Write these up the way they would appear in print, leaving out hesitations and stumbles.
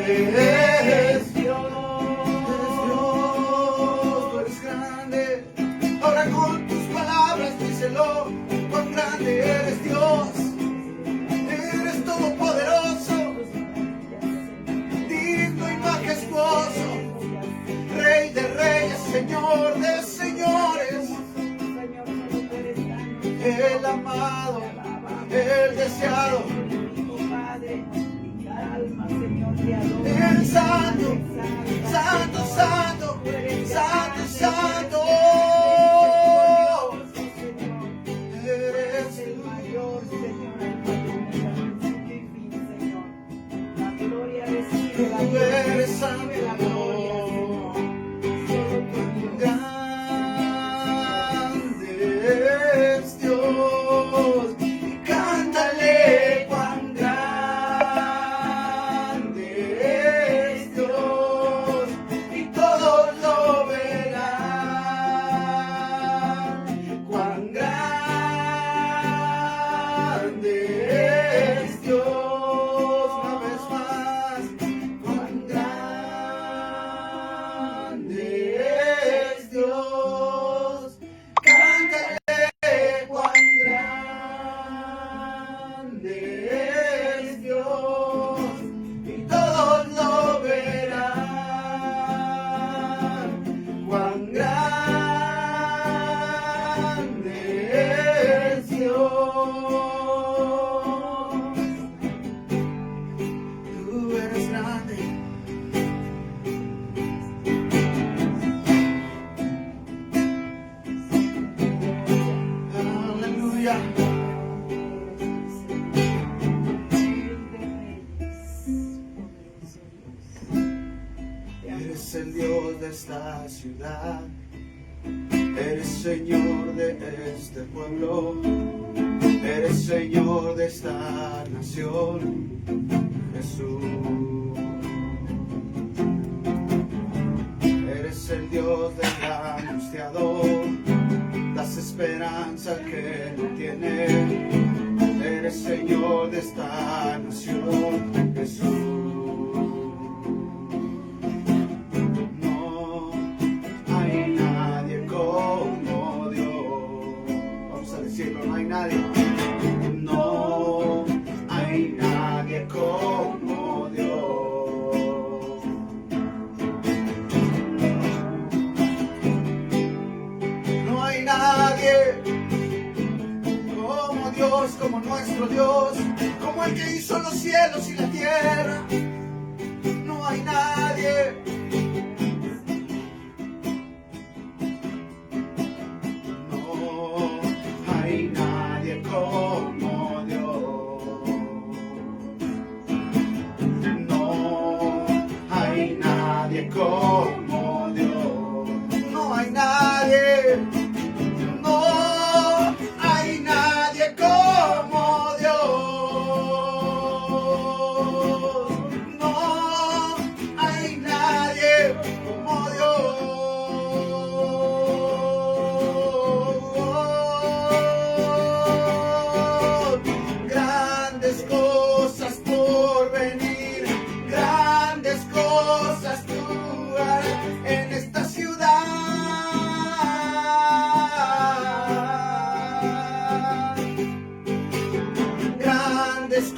eres Dios, tú eres grande. Ahora con tus palabras díselo, cuán grande eres Dios. Eres todopoderoso, digno y majestuoso, Rey de reyes, Señor de señores, el amado, el deseado, el santo, santo, santo, santo, santo. Eres el mayor, tú eres santo. Eres el Dios de esta ciudad, eres Señor de este pueblo, eres Señor de esta nación, Jesús. Eres el Dios del angustiado, das esperanza al que no tiene, eres Señor de esta nación, Jesús. No hay nadie, no hay nadie como Dios. No hay nadie como Dios, como nuestro Dios, como el que hizo los cielos y la tierra. No hay nadie. Como Dios, no hay nadie como Dios, no hay nadie, no hay nadie como Dios, no hay nadie como Dios.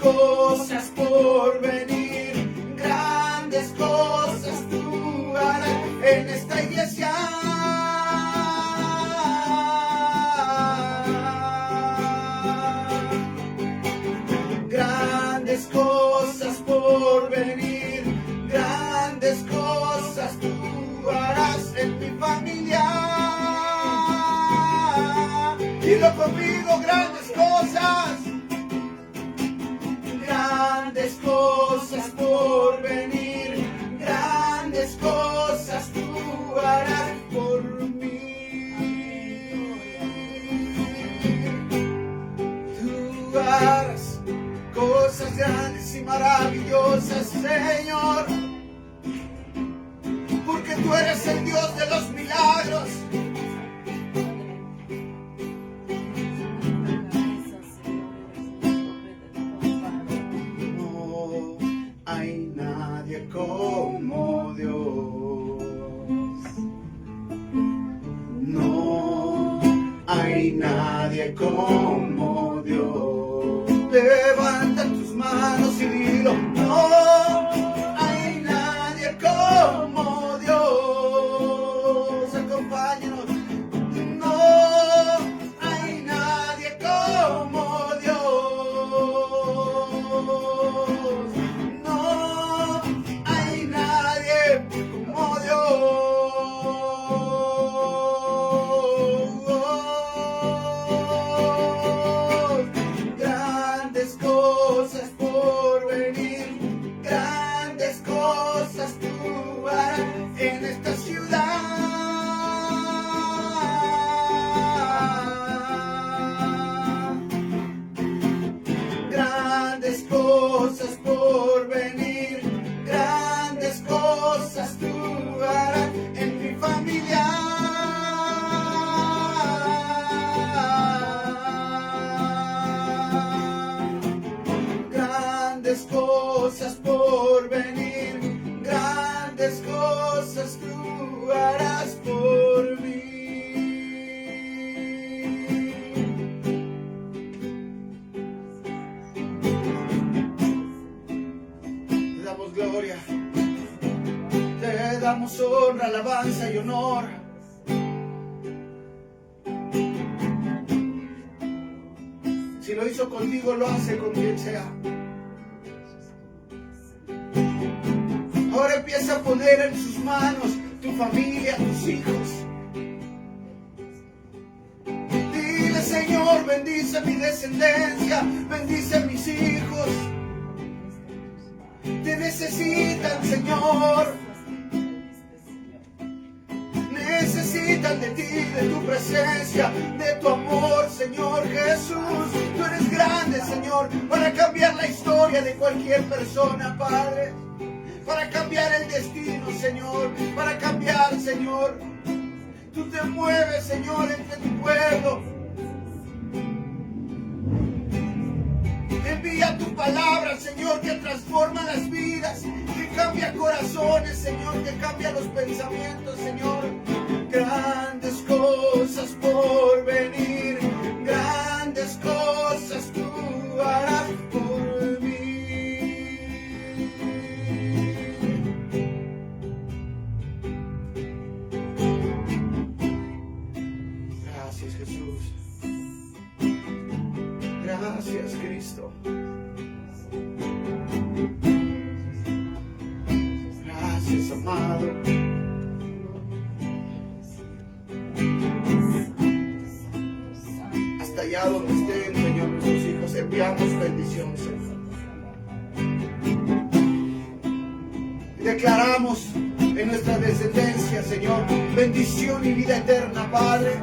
Cosas por venir, grandes cosas tú harás en esta iglesia. Grandes cosas por venir, grandes cosas tú harás en mi familia. Dilo conmigo, grandes cosas. Grandes cosas por venir, grandes cosas tú harás por mí. Tú harás cosas grandes y maravillosas, Señor, porque tú eres el Dios de los milagros. No hay nada nadie como Dios. No hay nadie como Dios. Levanta tus manos y dilo. No hay nadie como Dios. Acompáñanos. No hay nadie como Dios. No hay nadie como Dios. Grandes cosas por venir, grandes cosas tú harás en esta ciudad. Grandes cosas por venir, grandes cosas tú harás en mi familia. Grandes cosas por venir, grandes cosas tú harás por mí. Te damos gloria, te damos honra, alabanza y honor. Si lo hizo contigo, lo hace con quien sea. Ahora empieza a poner en sus manos tu familia, tus hijos. Dile, Señor, bendice mi descendencia, bendice mis hijos. Te necesitan, Señor. Necesitan de ti, de tu presencia, de tu amor, Señor Jesús. Tú eres grande, Señor, para cambiar la historia de cualquier persona, Padre. Para cambiar el destino, Señor. Para cambiar, Señor. Tú te mueves, Señor, entre tu pueblo. Envía tu palabra, Señor, que transforma las vidas, que cambia corazones, Señor, que cambia los pensamientos, Señor. Grandes cosas por venir, grandes cosas tú harás por mí. Gracias, Jesús. Gracias, Cristo. Gracias, amado. Hasta allá donde estén, Señor, nuestros hijos, enviamos bendición, Señor. Y declaramos en nuestra descendencia, Señor, bendición y vida eterna, Padre.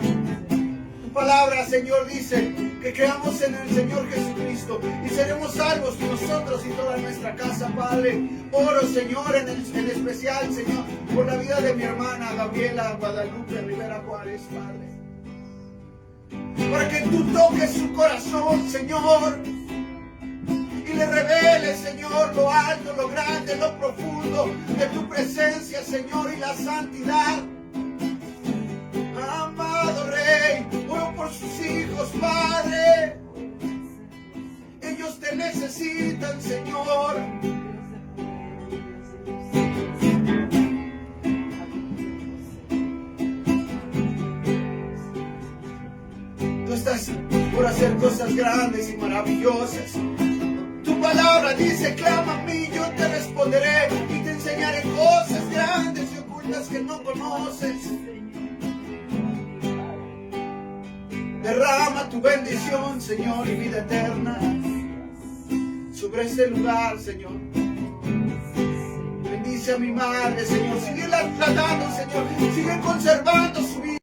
Tu palabra, Señor, dice que creamos en el Señor Jesucristo y seremos salvos nosotros y toda nuestra casa, Padre. Oro, Señor, en especial, Señor, por la vida de mi hermana Gabriela Guadalupe Rivera Juárez, Padre. Para que tú toques su corazón, Señor, y le reveles, Señor, lo alto, lo grande, lo profundo de tu presencia, Señor, y la santidad. Amado Rey, oro por sus hijos, Padre. Ellos te necesitan, Señor. Tú estás por hacer cosas grandes y maravillosas. Tu palabra dice, clama a mí, yo te responderé y te enseñaré cosas grandes y ocultas que no conoces. Derrama tu bendición, Señor, y vida eterna sobre este lugar, Señor. Bendice a mi madre, Señor. Sigue tratando, Señor. Sigue conservando su vida.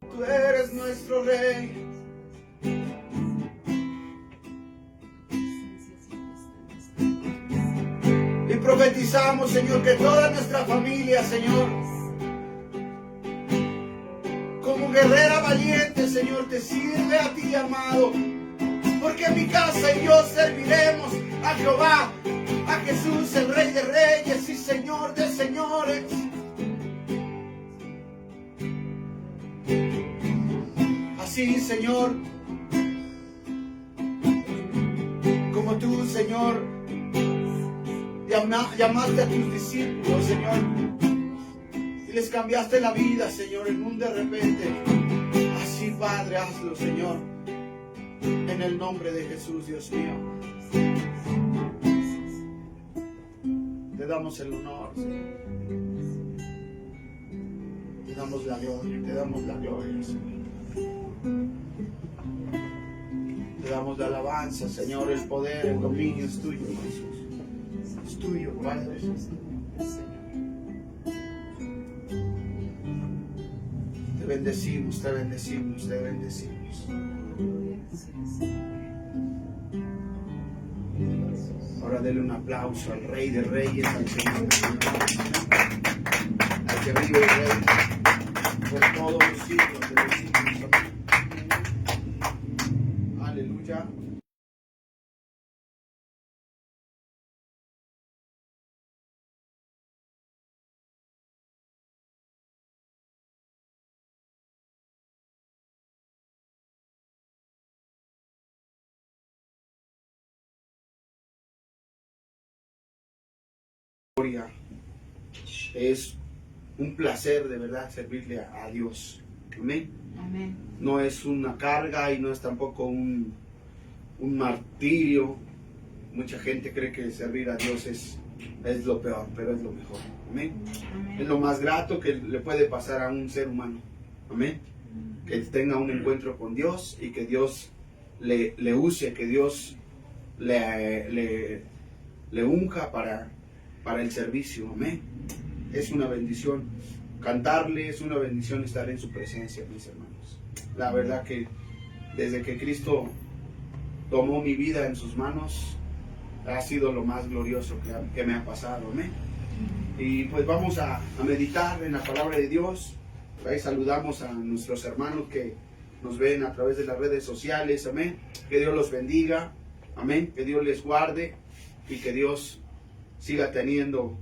Tú eres nuestro Rey. Y profetizamos, Señor, que toda nuestra familia, Señor, como guerrera valiente, Señor, te sirve a ti, amado. porque mi casa y yo serviremos a Jehová, a Jesús, el Rey de Reyes y Señor de Señores. Así, Señor, como tú, Señor, llamaste a tus discípulos, Señor, y les cambiaste la vida, Señor, en un de repente. Así, Padre, hazlo, Señor, en el nombre de Jesús, Dios mío. Te damos el honor, Señor. Te damos la gloria, Señor. Te damos la alabanza, Señor, el poder, el dominio es tuyo, Jesús. Es tuyo, Padre. Te bendecimos, te bendecimos, te bendecimos. Ahora dele un aplauso al Rey de Reyes, al Señor de Señores, al que vive el Rey por todos los siglos de los siglos. Aleluya. Es un placer de verdad servirle a Dios. Amén. Amén. No es una carga y no es tampoco un martirio. Mucha gente cree que servir a Dios es lo peor, pero es lo mejor. Amén. Amén. Es lo más grato que le puede pasar a un ser humano. Amén. Que tenga un encuentro con Dios y que Dios le use, que Dios le unja para el servicio. Amén. Es una bendición cantarle, es una bendición estar en su presencia, mis hermanos. La verdad que desde que Cristo tomó mi vida en sus manos, ha sido lo más glorioso que me ha pasado. Amén. Y pues vamos a meditar en la palabra de Dios. Ahí saludamos a nuestros hermanos que nos ven a través de las redes sociales. Amén. Que Dios los bendiga. Amén. Que Dios les guarde y que Dios siga teniendo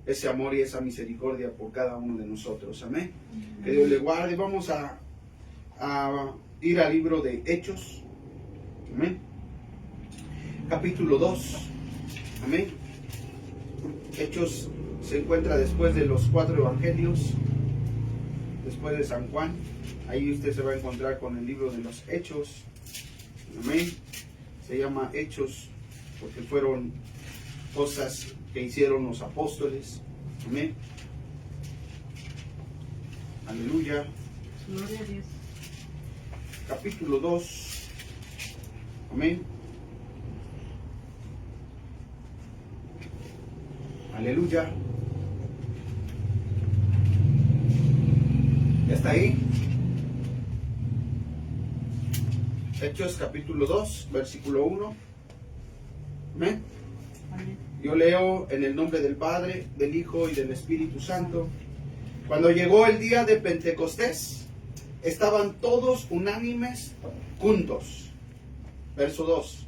ese amor y esa misericordia por cada uno de nosotros. Amén. Que Dios le guarde. Vamos a ir al libro de Hechos. Amén. Capítulo 2. Amén. Hechos se encuentra después de los 4 evangelios, después de San Juan. Ahí usted se va a encontrar con el libro de los Hechos. Amén. Se llama Hechos porque fueron cosas que hicieron los apóstoles. Amén. Aleluya. Gloria a Dios. Capítulo 2. Amén. Aleluya. ¿Ya está ahí? Hechos capítulo 2, versículo 1. Amén. Amén. Yo leo en el nombre del Padre, del Hijo y del Espíritu Santo. Cuando llegó el día de Pentecostés, estaban todos unánimes juntos. Verso 2.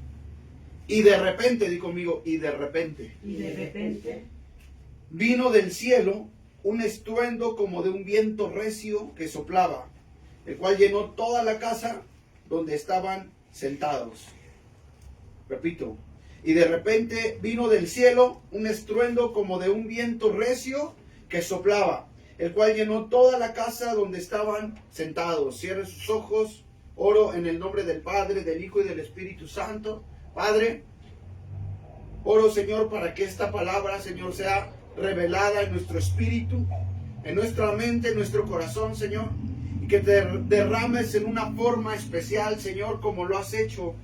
Y de repente, di conmigo, y de repente. Y de repente Vino del cielo un estruendo como de un viento recio que soplaba, el cual llenó toda la casa donde estaban sentados. Repito. Y de repente vino del cielo un estruendo como de un viento recio que soplaba, el cual llenó toda la casa donde estaban sentados. Cierre sus ojos. Oro en el nombre del Padre, del Hijo y del Espíritu Santo. Padre, oro, Señor, para que esta palabra, Señor, sea revelada en nuestro espíritu, en nuestra mente, en nuestro corazón, Señor, y que te derrames en una forma especial, Señor, como lo has hecho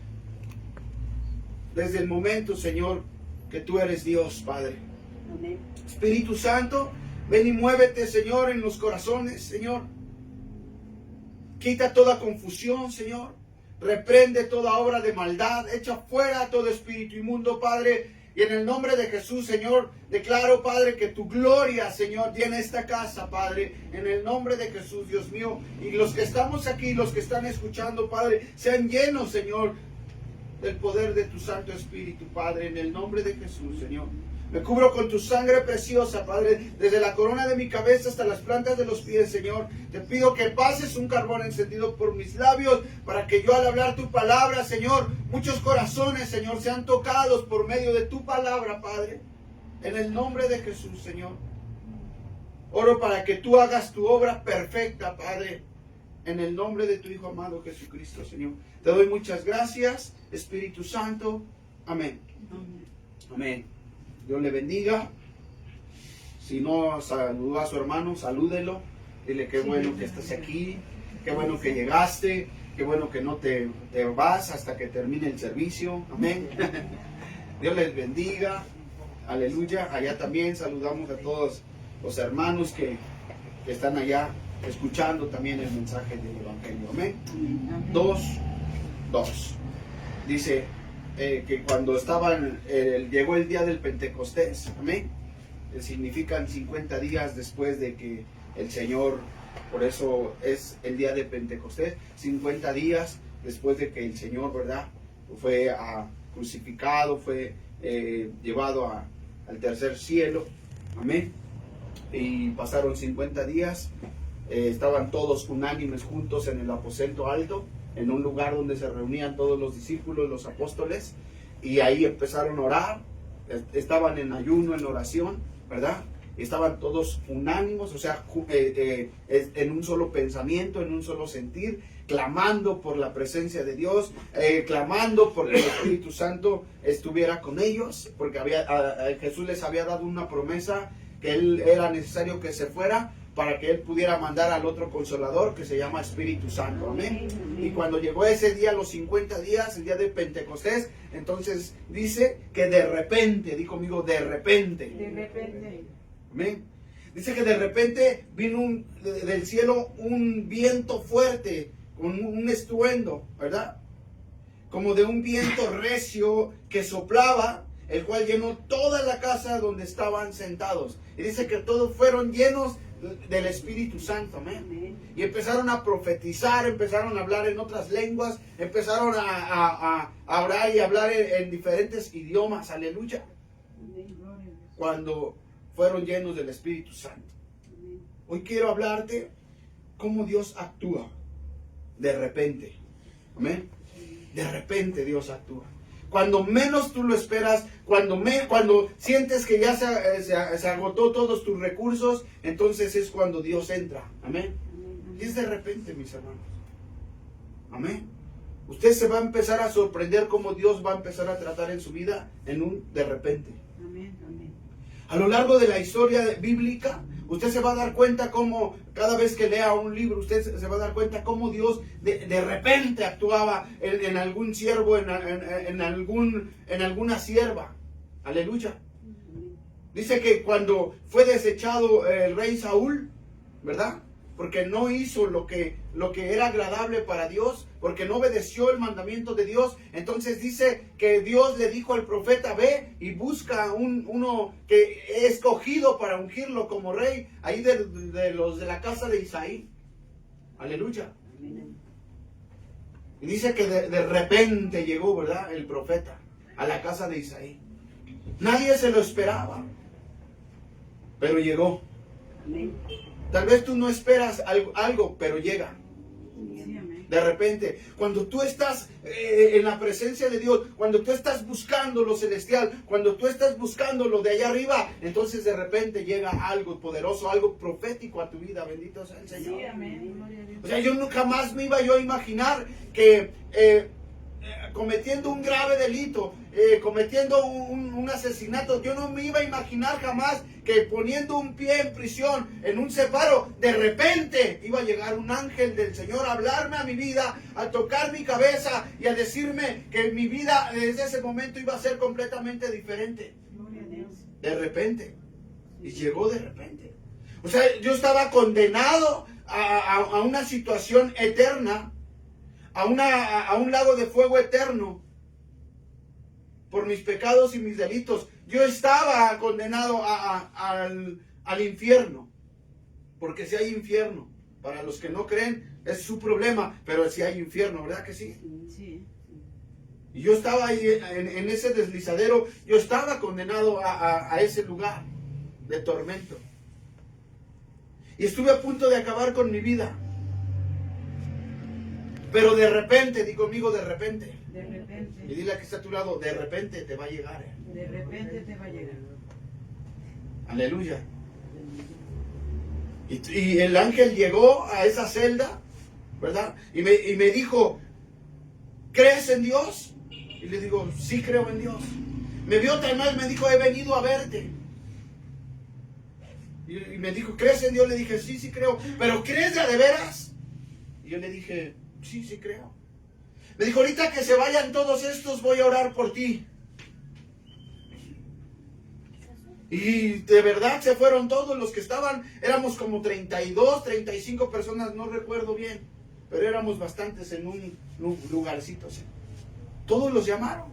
desde el momento, Señor, que tú eres Dios, Padre. Amén. Espíritu Santo, ven y muévete, Señor, en los corazones, Señor. Quita toda confusión, Señor. Reprende toda obra de maldad. Echa fuera todo espíritu inmundo, Padre. Y en el nombre de Jesús, Señor, declaro, Padre, que tu gloria, Señor, llene esta casa, Padre. En el nombre de Jesús, Dios mío. Y los que estamos aquí, los que están escuchando, Padre, sean llenos, Señor, del poder de tu Santo Espíritu, Padre, en el nombre de Jesús, Señor. Me cubro con tu sangre preciosa, Padre, desde la corona de mi cabeza hasta las plantas de los pies, Señor. Te pido que pases un carbón encendido por mis labios para que yo al hablar tu palabra, Señor, muchos corazones, Señor, sean tocados por medio de tu palabra, Padre. En el nombre de Jesús, Señor. Oro para que tú hagas tu obra perfecta, Padre. En el nombre de tu Hijo amado Jesucristo, Señor. Te doy muchas gracias, Espíritu Santo. Amén. Amén. Dios le bendiga. Si no saludó a su hermano, salúdelo. Dile qué bueno que estás aquí, qué bueno que llegaste, qué bueno que no te vas hasta que termine el servicio. Amén. Dios les bendiga. Aleluya. Allá también saludamos a todos los hermanos que están allá escuchando también el mensaje del Evangelio. Amén. 2:2. Dice que cuando llegó el día del Pentecostés, amén, significan 50 días después de que el Señor, por eso es el día de Pentecostés, 50 días después de que el Señor, ¿verdad?, fue crucificado, fue llevado al tercer cielo, amén, y pasaron 50 días, estaban todos unánimes juntos en el aposento alto, en un lugar donde se reunían todos los discípulos, los apóstoles, y ahí empezaron a orar, estaban en ayuno, en oración, ¿verdad? Estaban todos unánimos, o sea, en un solo pensamiento, en un solo sentir, clamando por la presencia de Dios, clamando porque el Espíritu Santo estuviera con ellos, porque Jesús les había dado una promesa que era necesario que se fuera, para que Él pudiera mandar al otro Consolador que se llama Espíritu Santo. Amén. Y cuando llegó ese día, los 50 días, el día de Pentecostés, entonces dice que de repente, di conmigo, de repente. De repente. Amén. Dice que de repente vino del cielo un viento fuerte, con un estruendo, ¿verdad? Como de un viento recio que soplaba, el cual llenó toda la casa donde estaban sentados. Y dice que todos fueron llenos del Espíritu Santo, amén. Y empezaron a profetizar, empezaron a hablar en otras lenguas, empezaron a orar y hablar en diferentes idiomas, aleluya. Cuando fueron llenos del Espíritu Santo. Hoy quiero hablarte cómo Dios actúa de repente, amén. De repente Dios actúa. Cuando menos tú lo esperas, cuando sientes que ya se agotó todos tus recursos, entonces es cuando Dios entra. Amén. Y es de repente, mis hermanos. Amén. Usted se va a empezar a sorprender cómo Dios va a empezar a tratar en su vida en un de repente. Amén, amén. A lo largo de la historia bíblica, usted se va a dar cuenta cómo cada vez que lea un libro, usted se va a dar cuenta cómo Dios de repente actuaba en algún siervo, en alguna sierva. Aleluya. Dice que cuando fue desechado el rey Saúl, ¿verdad? Porque no hizo lo que era agradable para Dios, porque no obedeció el mandamiento de Dios. Entonces dice que Dios le dijo al profeta, ve y busca uno que he escogido para ungirlo como rey, ahí de los de la casa de Isaí. Aleluya. Y dice que de repente llegó, ¿verdad?, el profeta a la casa de Isaí. Nadie se lo esperaba, pero llegó. Amén. Tal vez tú no esperas algo, pero llega. Sí, amén. De repente, cuando tú estás en la presencia de Dios, cuando tú estás buscando lo celestial, cuando tú estás buscando lo de allá arriba, entonces de repente llega algo poderoso, algo profético a tu vida. Bendito sea el Señor. Sí, amén. Gloria a Dios. O sea, yo nunca más me iba yo a imaginar que cometiendo un grave delito, cometiendo un asesinato, yo no me iba a imaginar jamás que poniendo un pie en prisión, en un separo, de repente iba a llegar un ángel del Señor a hablarme a mi vida, a tocar mi cabeza y a decirme que mi vida desde ese momento iba a ser completamente diferente. Gloria a Dios. De repente. Y llegó de repente. O sea, yo estaba condenado a una situación eterna, a un lago de fuego eterno por mis pecados y mis delitos. Yo estaba condenado al infierno, porque si hay infierno, para los que no creen es su problema, pero si hay infierno, ¿verdad que sí? Sí. Y yo estaba ahí en ese deslizadero, yo estaba condenado a ese lugar de tormento. Y estuve a punto de acabar con mi vida. Pero de repente, di conmigo, de repente. De repente. Y dile a que está a tu lado, de repente te va a llegar. De repente te va a llegar. Aleluya. Y el ángel llegó a esa celda, ¿verdad? Y me dijo, ¿crees en Dios? Y le digo, sí creo en Dios. Me vio tan mal, me dijo, he venido a verte. Y me dijo, ¿crees en Dios? Le dije, sí, sí creo. ¿Pero crees de veras? Y yo le dije, sí, sí creo. Me dijo, ahorita que se vayan todos estos, voy a orar por ti. Y de verdad se fueron todos los que estaban. Éramos como 32, 35 personas, no recuerdo bien. Pero éramos bastantes en un lugarcito así. Todos los llamaron.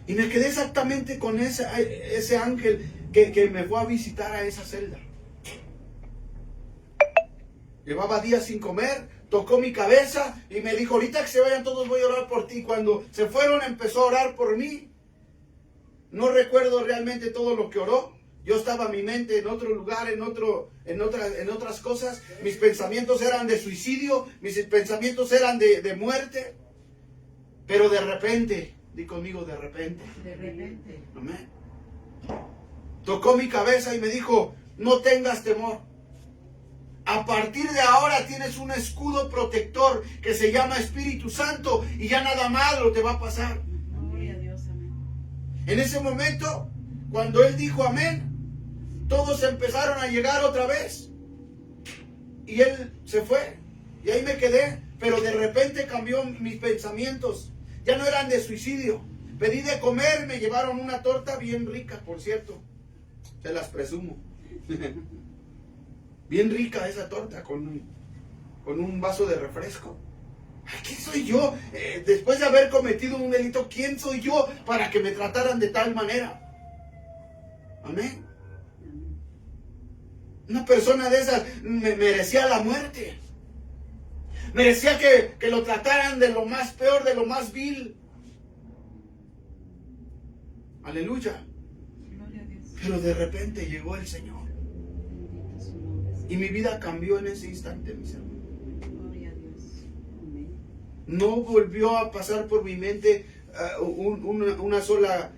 Y me quedé exactamente con ese ángel que me fue a visitar a esa celda. Llevaba días sin comer, tocó mi cabeza y me dijo, ahorita que se vayan todos voy a orar por ti. Cuando se fueron empezó a orar por mí. No recuerdo realmente todo lo que oró. Yo estaba mi mente en otro lugar, en otras cosas. Mis pensamientos eran de suicidio, mis pensamientos eran de muerte. Pero de repente, di conmigo, de repente. De repente. Amén. Tocó mi cabeza y me dijo, no tengas temor. A partir de ahora tienes un escudo protector que se llama Espíritu Santo y ya nada malo te va a pasar. Gloria a Dios, amén. En ese momento, cuando él dijo amén, todos empezaron a llegar otra vez. Y él se fue. Y ahí me quedé. Pero de repente cambió mis pensamientos. Ya no eran de suicidio. Pedí de comer, me llevaron una torta bien rica, por cierto. Se las presumo. Bien rica esa torta con un vaso de refresco. ¿Quién soy yo? Después de haber cometido un delito, ¿quién soy yo para que me trataran de tal manera? Amén. Una persona de esas merecía la muerte. Merecía que lo trataran de lo más peor, de lo más vil. Aleluya. Gloria a Dios. Pero de repente llegó el Señor. Bendito su nombre. Y mi vida cambió en ese instante, mis hermanos. Gloria a Dios. Amén. No volvió a pasar por mi mente una sola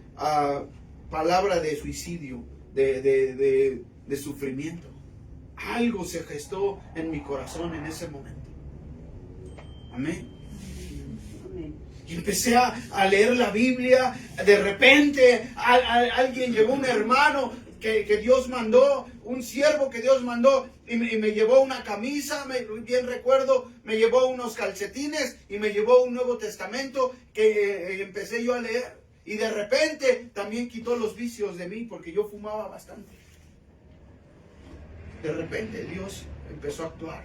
palabra de suicidio, de sufrimiento. Algo se gestó en mi corazón en ese momento. Amén. Amén. Y empecé a leer la Biblia. De repente alguien llegó, un hermano que Dios mandó, un siervo que Dios mandó, y me llevó una camisa, bien recuerdo, me llevó unos calcetines y me llevó un Nuevo Testamento que empecé yo a leer. Y de repente también quitó los vicios de mí porque yo fumaba bastante. De repente Dios empezó a actuar.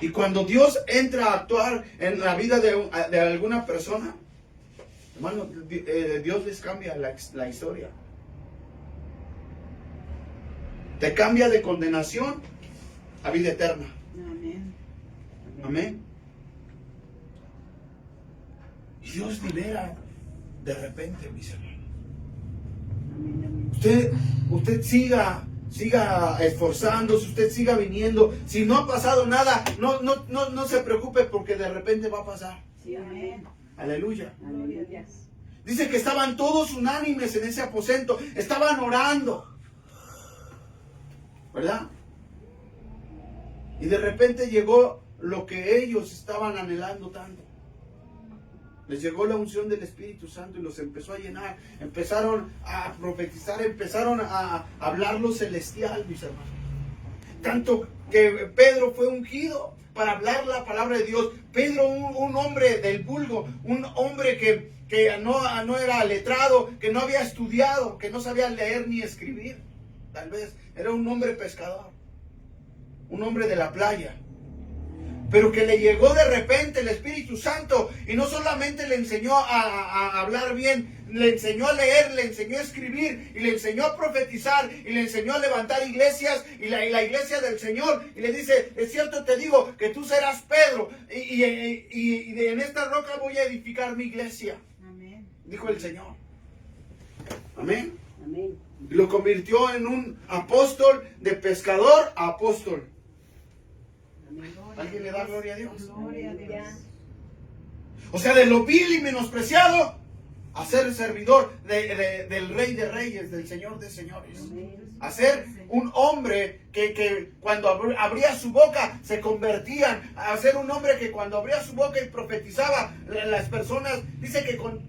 Y cuando Dios entra a actuar en la vida de alguna persona, hermano, Dios les cambia la historia. Te cambia de condenación a vida eterna. Amén. Amén. Y Dios libera de repente, mis hermanos. Amén. Amén. Usted siga esforzándose, usted siga viniendo. Si no ha pasado nada, no se preocupe porque de repente va a pasar. Sí, amén. Aleluya. Gloria a Dios. Dice que estaban todos unánimes en ese aposento, estaban orando, ¿verdad? Y de repente llegó lo que ellos estaban anhelando tanto. Les llegó la unción del Espíritu Santo y los empezó a llenar. Empezaron a profetizar, empezaron a hablar lo celestial, mis hermanos. Tanto que Pedro fue ungido para hablar la palabra de Dios. Pedro, un hombre del vulgo, un hombre que no era letrado, que no había estudiado, que no sabía leer ni escribir. Tal vez era un hombre pescador, un hombre de la playa. pero que le llegó de repente el Espíritu Santo y no solamente le enseñó a hablar bien, le enseñó a leer, le enseñó a escribir y le enseñó a profetizar y le enseñó a levantar iglesias y la iglesia del Señor, y le dice, es cierto te digo que tú serás Pedro y en esta roca voy a edificar mi iglesia. Amén. Dijo el Señor. Amén. Amén. Lo convirtió en un apóstol, de pescador a apóstol. ¿Alguien le da gloria a Dios? Gloria a Dios. O sea, de lo vil y menospreciado a ser servidor del Rey de Reyes, del Señor de Señores. A ser un hombre que cuando abría su boca se convertían. A ser un hombre que cuando abría su boca y profetizaba, las personas, dice que con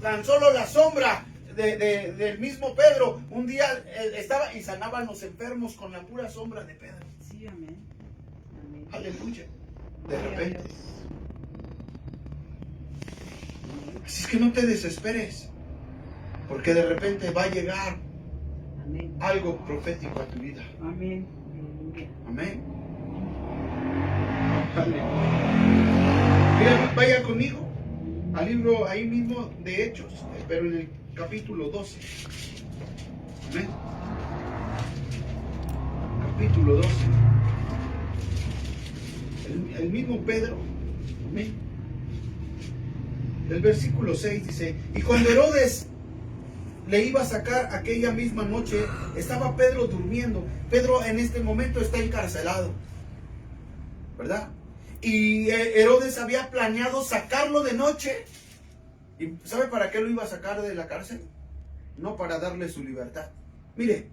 tan solo la sombra del mismo Pedro, un día estaba y sanaban los enfermos con la pura sombra de Pedro. Sí, amén. Amén. Aleluya. De repente. Así es que no te desesperes, porque de repente va a llegar Amén. algo profético a tu vida. Amén. Aleluya. Amén. Mira, vaya conmigo al libro ahí mismo de Hechos, pero en el capítulo 12. Amén. Capítulo 12. El mismo Pedro. Amén. El versículo 6 dice, y cuando Herodes le iba a sacar aquella misma noche, estaba Pedro durmiendo. Pedro en este momento está encarcelado, ¿verdad? Y Herodes había planeado sacarlo de noche. ¿Y sabe para qué lo iba a sacar de la cárcel? No para darle su libertad. Mire,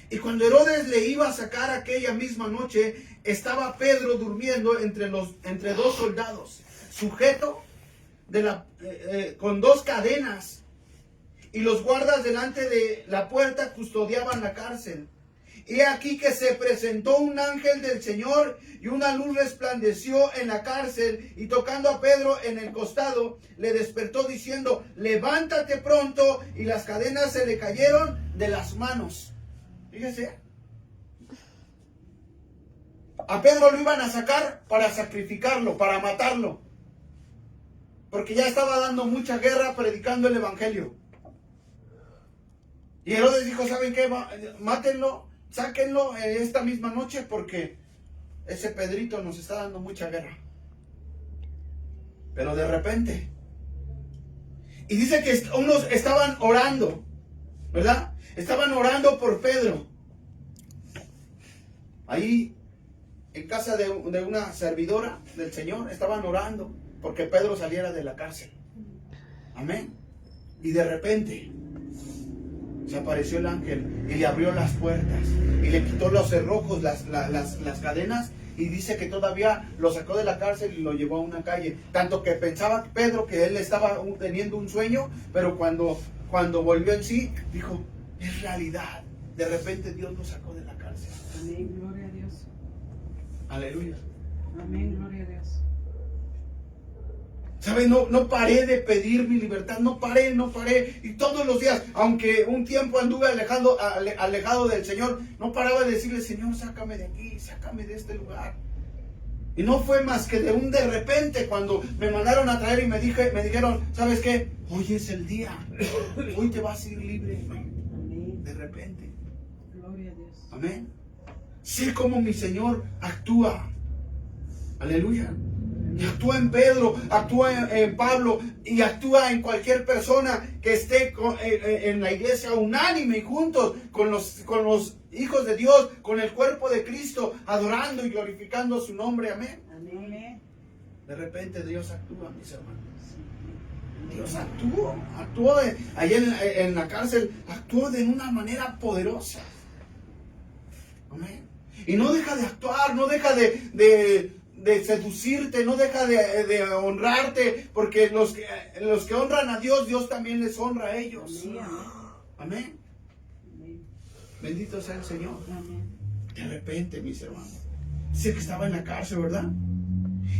y cuando Herodes le iba a sacar aquella misma noche, estaba Pedro durmiendo entre dos soldados, sujeto con dos cadenas, y los guardas delante de la puerta custodiaban la cárcel. Y aquí que se presentó un ángel del Señor y una luz resplandeció en la cárcel, y tocando a Pedro en el costado le despertó diciendo, levántate pronto, y las cadenas se le cayeron de las manos. Fíjese, a Pedro lo iban a sacar para sacrificarlo, para matarlo, porque ya estaba dando mucha guerra predicando el evangelio. Y Herodes dijo, ¿saben qué? Mátenlo, sáquenlo esta misma noche, porque ese Pedrito nos está dando mucha guerra. Pero de repente, y dice que unos estaban orando, ¿verdad? Estaban orando por Pedro. Ahí en casa de una servidora del Señor, estaban orando porque Pedro saliera de la cárcel. Amén. Y de repente se apareció el ángel y le abrió las puertas y le quitó los cerrojos, las cadenas, y dice que todavía lo sacó de la cárcel y lo llevó a una calle. Tanto que pensaba Pedro que él estaba teniendo un sueño, pero cuando volvió en sí, dijo, es realidad. De repente Dios lo sacó de la cárcel. Amén, gloria a Dios. Aleluya. Amén, gloria a Dios. ¿Sabe? No paré de pedir mi libertad, no paré. Y todos los días, aunque un tiempo anduve alejado del Señor, no paraba de decirle, Señor, sácame de aquí, sácame de este lugar. Y no fue más que de repente cuando me mandaron a traer y me dijeron, ¿sabes qué? Hoy es el día, hoy te vas a ir libre. Amén. De repente. Gloria a Dios. Amén. Sé cómo mi Señor actúa. Aleluya. Y actúa en Pedro, actúa en Pablo, y actúa en cualquier persona que esté en la iglesia unánime y juntos con los hijos de Dios, con el cuerpo de Cristo, adorando y glorificando su nombre. Amén. Amén. De repente Dios actúa, mis hermanos. Dios actuó allá en la cárcel, actuó de una manera poderosa. Amén. Y no deja de actuar, no deja de seducirte, no deja de honrarte, porque los que honran a Dios, Dios también les honra a ellos. Amén. Amén. Amén. Bendito sea el Señor. Amén. De repente, mis hermanos, dice que estaba en la cárcel, ¿verdad?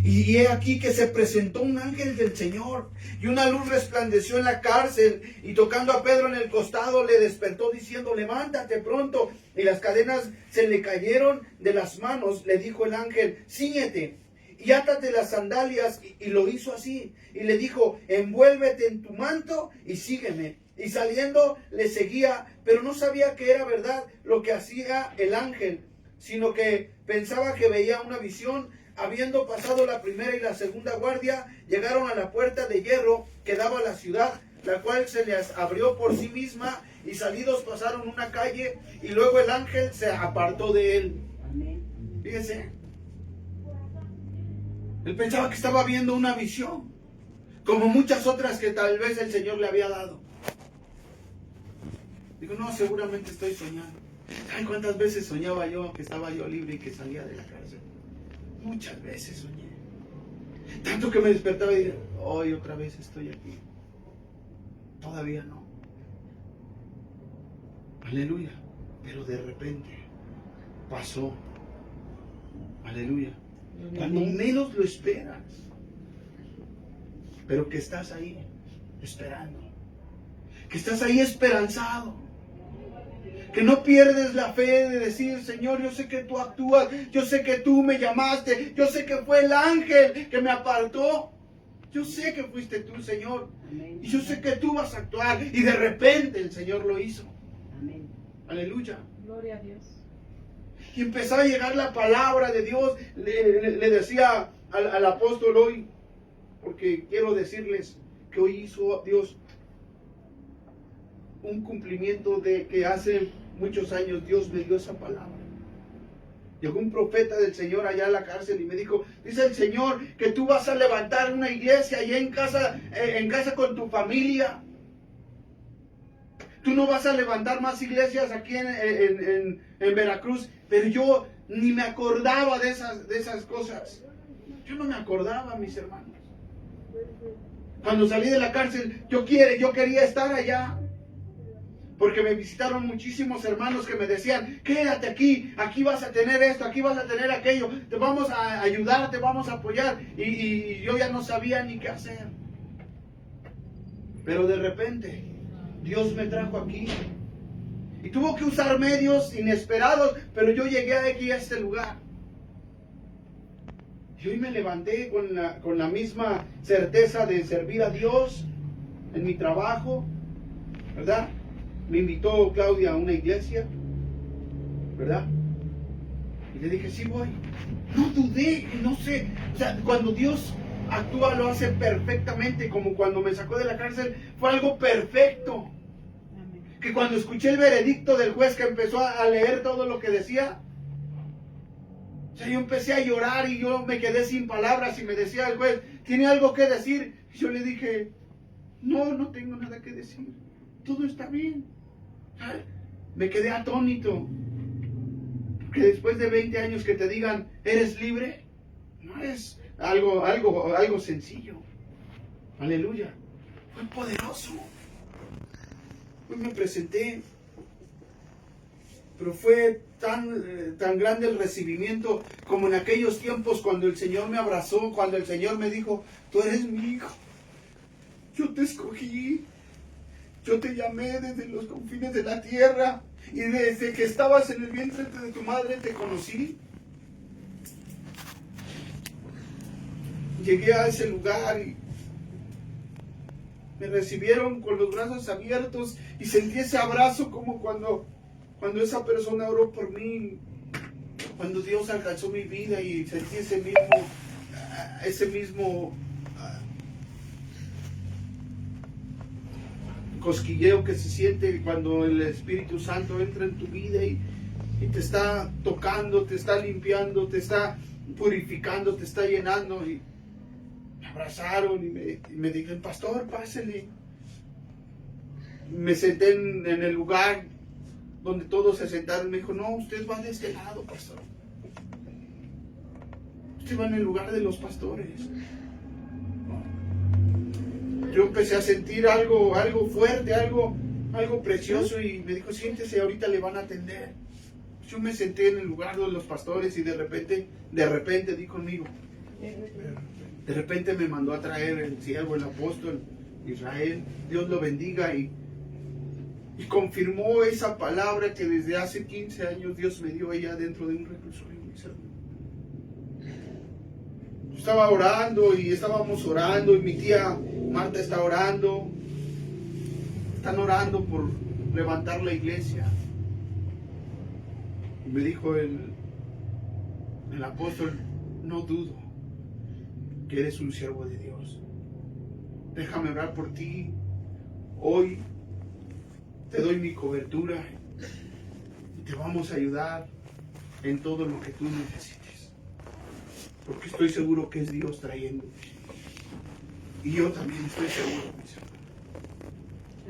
Y he aquí que se presentó un ángel del Señor, y una luz resplandeció en la cárcel, y tocando a Pedro en el costado le despertó diciendo, levántate pronto, y las cadenas se le cayeron de las manos. Le dijo el ángel, cíñete y átate las sandalias. Y lo hizo así. Y le dijo, envuélvete en tu manto y sígueme. Y saliendo le seguía, pero no sabía que era verdad lo que hacía el ángel, sino que pensaba que veía una visión. Habiendo pasado la primera y la segunda guardia, llegaron a la puerta de hierro que daba a la ciudad, la cual se les abrió por sí misma, y salidos pasaron una calle, y luego el ángel se apartó de él. Amén. Fíjese, él pensaba que estaba viendo una visión, como muchas otras que tal vez el Señor le había dado. Digo, no, seguramente estoy soñando. ¿Saben cuántas veces soñaba yo que estaba yo libre y que salía de la cárcel? Muchas veces soñé. Tanto que me despertaba y dije, hoy otra vez estoy aquí. Todavía no. Aleluya. Pero de repente pasó. Aleluya. Cuando menos lo esperas. Pero que estás ahí esperando. Que estás ahí esperanzado. Que no pierdes la fe de decir, Señor, yo sé que tú actúas, yo sé que tú me llamaste, yo sé que fue el ángel que me apartó. Yo sé que fuiste tú, Señor. Amén. Y yo sé que tú vas a actuar. Y de repente el Señor lo hizo. Amén. Aleluya. Gloria a Dios. Y empezó a llegar la palabra de Dios. Le decía al apóstol hoy, porque quiero decirles que hoy hizo Dios un cumplimiento de que hace muchos años Dios me dio esa palabra. Llegó un profeta del Señor allá a la cárcel y me dijo, dice el Señor que tú vas a levantar una iglesia allá en casa con tu familia. Tú no vas a levantar más iglesias aquí en Veracruz, pero yo ni me acordaba de esas cosas. Yo no me acordaba, mis hermanos. Cuando salí de la cárcel, yo quería estar allá. Porque me visitaron muchísimos hermanos que me decían, quédate aquí vas a tener esto, aquí vas a tener aquello, te vamos a ayudar, te vamos a apoyar. Y yo ya no sabía ni qué hacer. Pero de repente, Dios me trajo aquí. Y tuvo que usar medios inesperados, pero yo llegué aquí a este lugar. Y hoy me levanté con la misma certeza de servir a Dios en mi trabajo, ¿verdad? Me invitó Claudia a una iglesia, ¿verdad? Y le dije, sí voy. No dudé, no sé. O sea, cuando Dios actúa lo hace perfectamente, como cuando me sacó de la cárcel, fue algo perfecto. Amén. Que cuando escuché el veredicto del juez que empezó a leer todo lo que decía, o sea, yo empecé a llorar y yo me quedé sin palabras y me decía el juez, ¿tiene algo que decir? Y yo le dije, no tengo nada que decir. Todo está bien. Me quedé atónito. Porque después de 20 años que te digan, ¿eres libre? No es algo sencillo. Aleluya. Fue poderoso. Hoy me presenté. Pero fue tan grande el recibimiento como en aquellos tiempos cuando el Señor me abrazó, cuando el Señor me dijo, tú eres mi hijo. Yo te escogí. Yo te llamé desde los confines de la tierra y desde que estabas en el vientre de tu madre te conocí. Llegué a ese lugar y me recibieron con los brazos abiertos y sentí ese abrazo como cuando esa persona oró por mí, cuando Dios alcanzó mi vida y sentí ese mismo cosquilleo que se siente cuando el Espíritu Santo entra en tu vida y te está tocando, te está limpiando, te está purificando, te está llenando. Y me abrazaron y me dijeron, pastor, pásele. Me senté en el lugar donde todos se sentaron. Me dijo, no, usted va de este lado, pastor. Usted va en el lugar de los pastores. Yo empecé a sentir algo fuerte, algo precioso y me dijo, siéntese, ahorita le van a atender. Yo me senté en el lugar de los pastores y de repente di conmigo. De repente me mandó a traer el siervo, el apóstol Israel. Dios lo bendiga y confirmó esa palabra que desde hace 15 años Dios me dio allá dentro de un reclusorio. Yo estaba orando y estábamos orando y mi tía Marta está orando. Están orando por levantar la iglesia. Y me dijo el apóstol, no dudo que eres un siervo de Dios. Déjame orar por ti. Hoy te doy mi cobertura y te vamos a ayudar en todo lo que tú necesites. Porque estoy seguro que es Dios trayéndote. Y yo también estoy seguro, mis hermanos.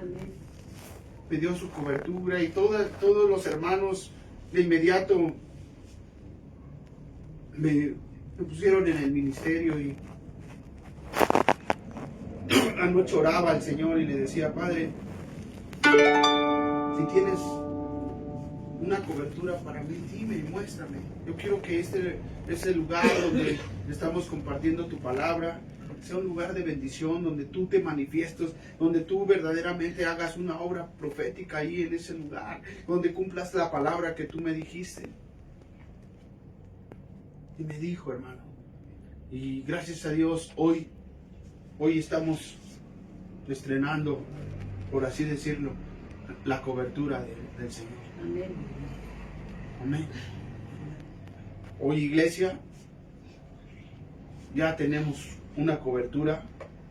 Amén. Me dio su cobertura y todos los hermanos de inmediato me pusieron en el ministerio y anoche oraba al Señor y le decía, Padre, si tienes una cobertura para mí, dime y muéstrame. Yo quiero que ese lugar donde estamos compartiendo tu palabra sea un lugar de bendición, donde tú te manifiestes, donde tú verdaderamente hagas una obra profética ahí en ese lugar, donde cumplas la palabra que tú me dijiste. Y me dijo, hermano, y gracias a Dios, hoy estamos estrenando, por así decirlo, la cobertura del Señor. Amén. Amén. Hoy, iglesia, ya tenemos una cobertura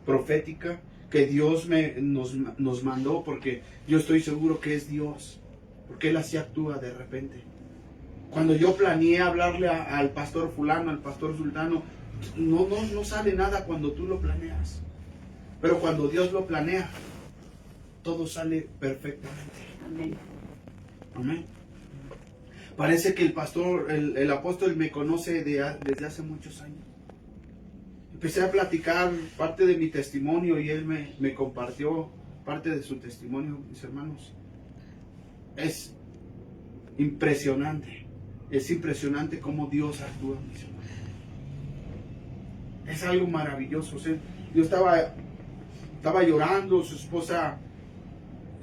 profética que Dios nos mandó, porque yo estoy seguro que es Dios, porque Él así actúa de repente. Cuando yo planeé hablarle al pastor fulano, al pastor sultano, no sale nada cuando tú lo planeas. Pero cuando Dios lo planea, todo sale perfectamente. Amén. Amén. Parece que el apóstol me conoce desde hace muchos años. Empecé a platicar parte de mi testimonio y él me compartió parte de su testimonio, mis hermanos. Es impresionante cómo Dios actúa, mis hermanos. Es algo maravilloso. ¿Sí? Yo estaba llorando, su esposa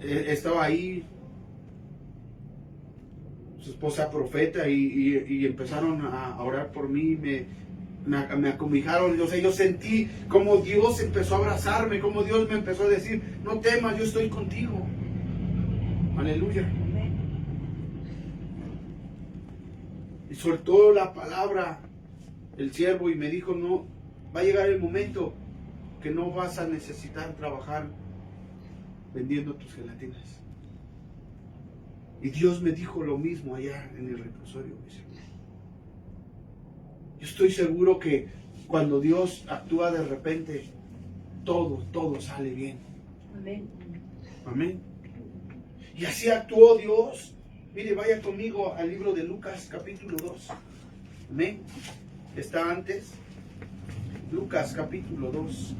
estaba ahí, su esposa profeta, y empezaron a orar por mí, me acobijaron. Yo sentí como Dios empezó a abrazarme, como Dios me empezó a decir, no temas, yo estoy contigo. Aleluya. Y soltó la palabra el siervo y me dijo, no, va a llegar el momento que no vas a necesitar trabajar vendiendo tus gelatinas. Y Dios me dijo lo mismo allá en el reclusorio. Yo estoy seguro que cuando Dios actúa de repente, todo sale bien. Amén. Amén. Y así actuó Dios. Mire, vaya conmigo al libro de Lucas capítulo 2. Amén. Está antes. Lucas capítulo 2.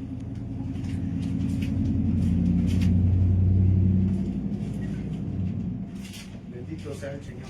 Bendito sea el Señor.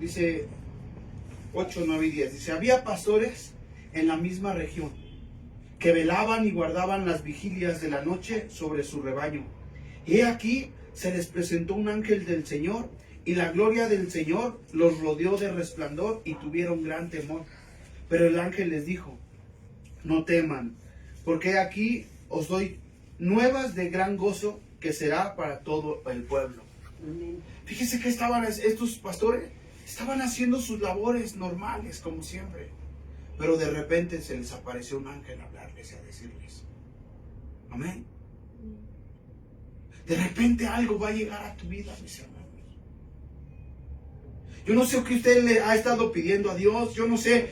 Dice 8, 9 y 10. Dice, había pastores en la misma región que velaban y guardaban las vigilias de la noche sobre su rebaño. Y aquí se les presentó un ángel del Señor, y la gloria del Señor los rodeó de resplandor y tuvieron gran temor. Pero el ángel les dijo, no teman, porque aquí os doy nuevas de gran gozo que será para todo el pueblo. Amén. Fíjense que estos pastores estaban haciendo sus labores normales como siempre, pero de repente se les apareció un ángel a hablarles y a decirles, amén. De repente algo va a llegar a tu vida, mis hermanos. Yo no sé qué usted le ha estado pidiendo a Dios. Yo no sé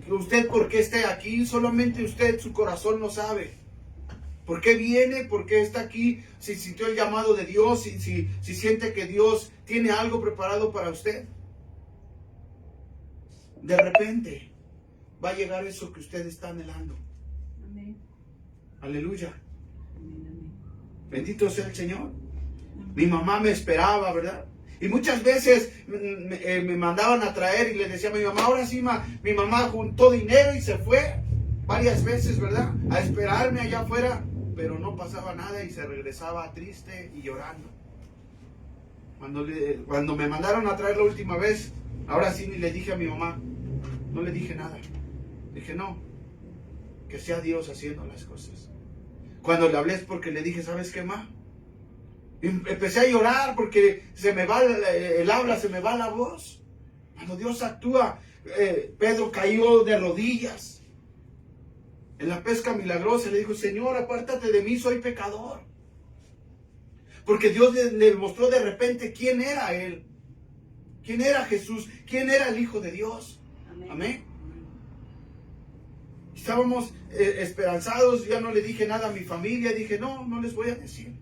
usted por qué esté aquí. Solamente usted, su corazón lo sabe. ¿Por qué viene? ¿Por qué está aquí? Si sintió el llamado de Dios, si siente que Dios tiene algo preparado para usted. De repente va a llegar eso que usted está anhelando. Amén. Aleluya. Bendito sea el Señor. Mi mamá me esperaba, ¿verdad? Y muchas veces me mandaban a traer y le decía a mi mamá, ahora sí, mi mamá juntó dinero y se fue varias veces, ¿verdad? A esperarme allá afuera, pero no pasaba nada y se regresaba triste y llorando. Cuando me mandaron a traer la última vez, ahora sí ni le dije a mi mamá, no le dije nada. Dije, no, que sea Dios haciendo las cosas. Cuando le hablé es porque le dije, ¿sabes qué, ma? Empecé a llorar porque se me va el habla, se me va la voz. Cuando Dios actúa, Pedro cayó de rodillas en la pesca milagrosa. Le dijo, Señor, apártate de mí, soy pecador. Porque Dios le mostró de repente quién era Él, quién era Jesús, quién era el Hijo de Dios. Amén. Amén. Estábamos esperanzados, ya no le dije nada a mi familia, dije, no les voy a decir.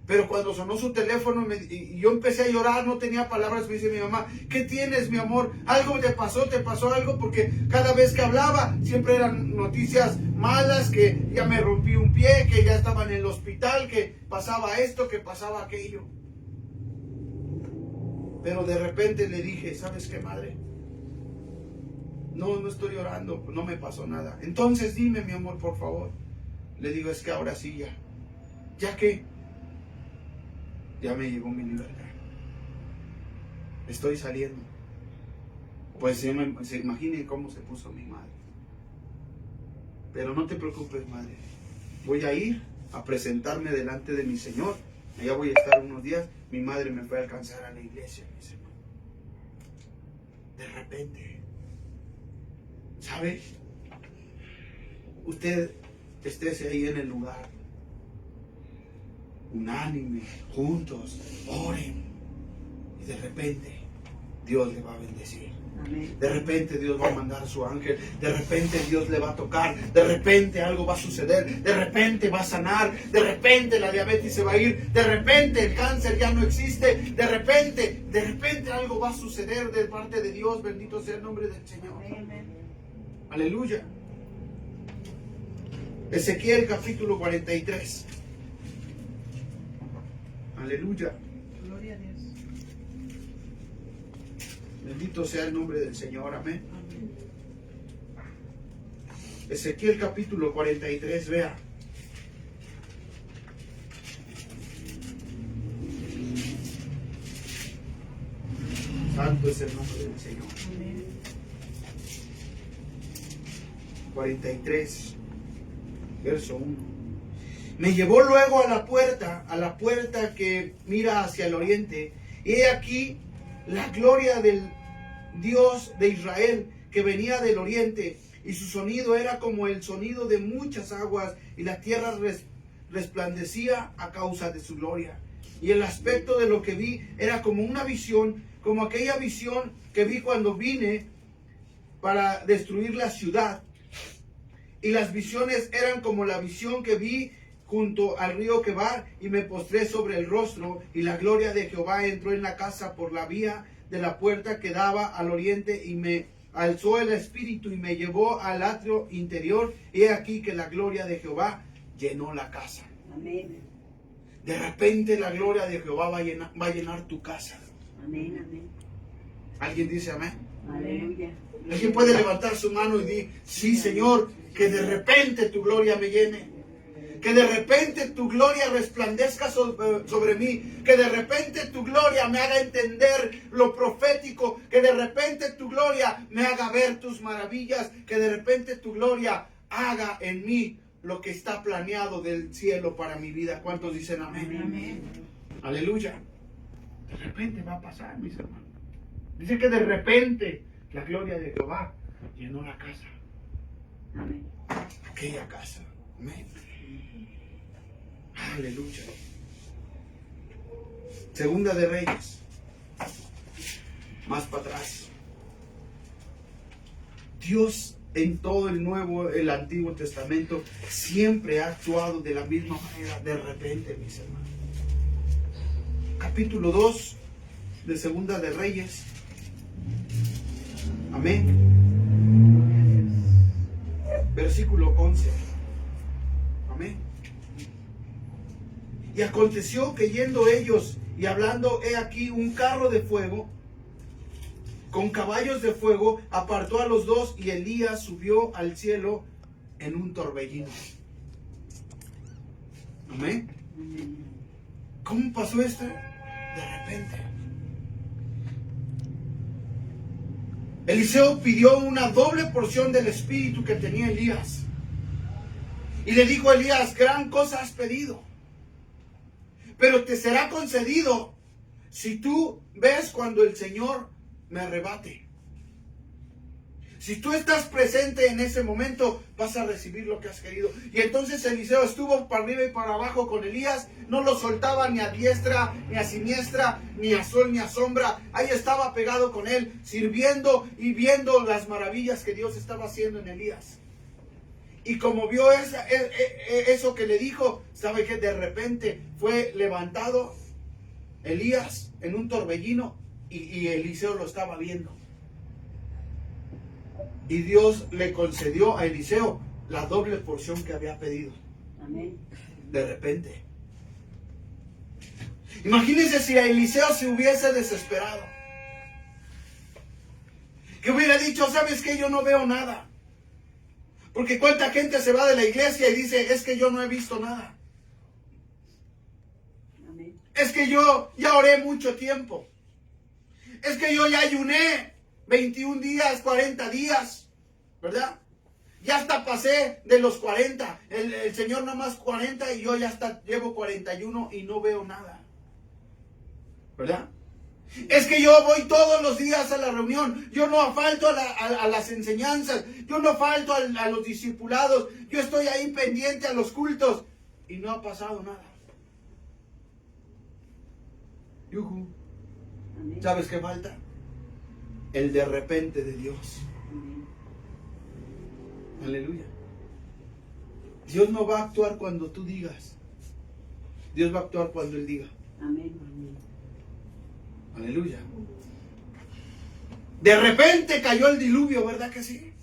Pero cuando sonó su teléfono y yo empecé a llorar, no tenía palabras, me dice mi mamá, ¿qué tienes, mi amor? ¿Algo te pasó algo? Porque cada vez que hablaba siempre eran noticias malas, que ya me rompí un pie, que ya estaba en el hospital, que pasaba esto, que pasaba aquello. Pero de repente le dije, ¿sabes qué, madre? No estoy llorando, no me pasó nada. Entonces dime, mi amor, por favor. Le digo, es que ahora sí ya que ya me llegó mi libertad. Estoy saliendo. Pues se imaginen cómo se puso mi madre. Pero no te preocupes, madre. Voy a ir a presentarme delante de mi Señor. Allá voy a estar unos días. Mi madre me fue a alcanzar a la iglesia, mi Señor. De repente, ¿sabe? Usted estése ahí en el lugar, unánime, juntos, oren. Y de repente Dios le va a bendecir. Amén. De repente Dios va a mandar a su ángel. De repente Dios le va a tocar. De repente algo va a suceder. De repente va a sanar. De repente la diabetes se va a ir. De repente el cáncer ya no existe. De repente algo va a suceder de parte de Dios. Bendito sea el nombre del Señor. Amén. Aleluya. Ezequiel capítulo 43. Aleluya. Gloria a Dios. Bendito sea el nombre del Señor. Amén. Ezequiel capítulo 43, vea. Santo es el nombre del Señor. Amén. 43, verso 1. Me llevó luego a la puerta que mira hacia el oriente, y he aquí la gloria del Dios de Israel que venía del oriente, y su sonido era como el sonido de muchas aguas, y la tierra resplandecía a causa de su gloria. Y el aspecto de lo que vi era como una visión, como aquella visión que vi cuando vine para destruir la ciudad. Y las visiones eran como la visión que vi junto al río Quebar, y me postré sobre el rostro, y la gloria de Jehová entró en la casa por la vía de la puerta que daba al oriente, y me alzó el espíritu y me llevó al atrio interior, y he aquí que la gloria de Jehová llenó la casa. Amén. De repente la gloria de Jehová va a llenar tu casa. Amén, amén. ¿Alguien dice amén? Aleluya. ¿Alguien puede levantar su mano y decir, sí, Señor, que de repente tu gloria me llene? Que de repente tu gloria resplandezca sobre mí. Que de repente tu gloria me haga entender lo profético. Que de repente tu gloria me haga ver tus maravillas. Que de repente tu gloria haga en mí lo que está planeado del cielo para mi vida. ¿Cuántos dicen amén? Amén. Aleluya. De repente va a pasar, mis hermanos. Dice que de repente la gloria de Jehová llenó la casa. Amén. Aquella casa. Amén. Aleluya. Segunda de Reyes. Más para atrás. Dios en todo el Antiguo Testamento siempre ha actuado de la misma manera, de repente, mis hermanos. Capítulo 2 de Segunda de Reyes. Amén. Versículo 11. Amén. Y aconteció que yendo ellos y hablando, he aquí un carro de fuego con caballos de fuego apartó a los dos, y Elías subió al cielo en un torbellino. Amén. ¿Cómo pasó esto? De repente. Eliseo pidió una doble porción del espíritu que tenía Elías. Y le dijo a Elías: gran cosa has pedido, pero te será concedido si tú ves cuando el Señor me arrebate. Si tú estás presente en ese momento, vas a recibir lo que has querido. Y entonces Eliseo estuvo para arriba y para abajo con Elías, no lo soltaba ni a diestra, ni a siniestra, ni a sol, ni a sombra. Ahí estaba pegado con él, sirviendo y viendo las maravillas que Dios estaba haciendo en Elías. Y como vio eso que le dijo, sabe que de repente fue levantado Elías en un torbellino, y Eliseo lo estaba viendo. Y Dios le concedió a Eliseo la doble porción que había pedido. Amén. De repente. Imagínense si a Eliseo se hubiese desesperado. Que hubiera dicho: ¿sabes qué? Yo no veo nada. Porque cuánta gente se va de la iglesia y dice: es que yo no he visto nada. Amén. Es que yo ya oré mucho tiempo. Es que yo ya ayuné 21 días, 40 días, ¿verdad? Ya hasta pasé de los 40. El Señor nada más 40 y yo ya hasta llevo 41 y no veo nada, ¿verdad? Es que yo voy todos los días a la reunión. Yo no falto a las enseñanzas. Yo no falto a los discipulados. Yo estoy ahí pendiente a los cultos y no ha pasado nada. Yujú. Amén. ¿Sabes qué falta? El de repente de Dios. Amén. Aleluya. Dios no va a actuar cuando tú digas. Dios va a actuar cuando Él diga. Amén. Amén. Aleluya. De repente cayó el diluvio, ¿verdad que sí?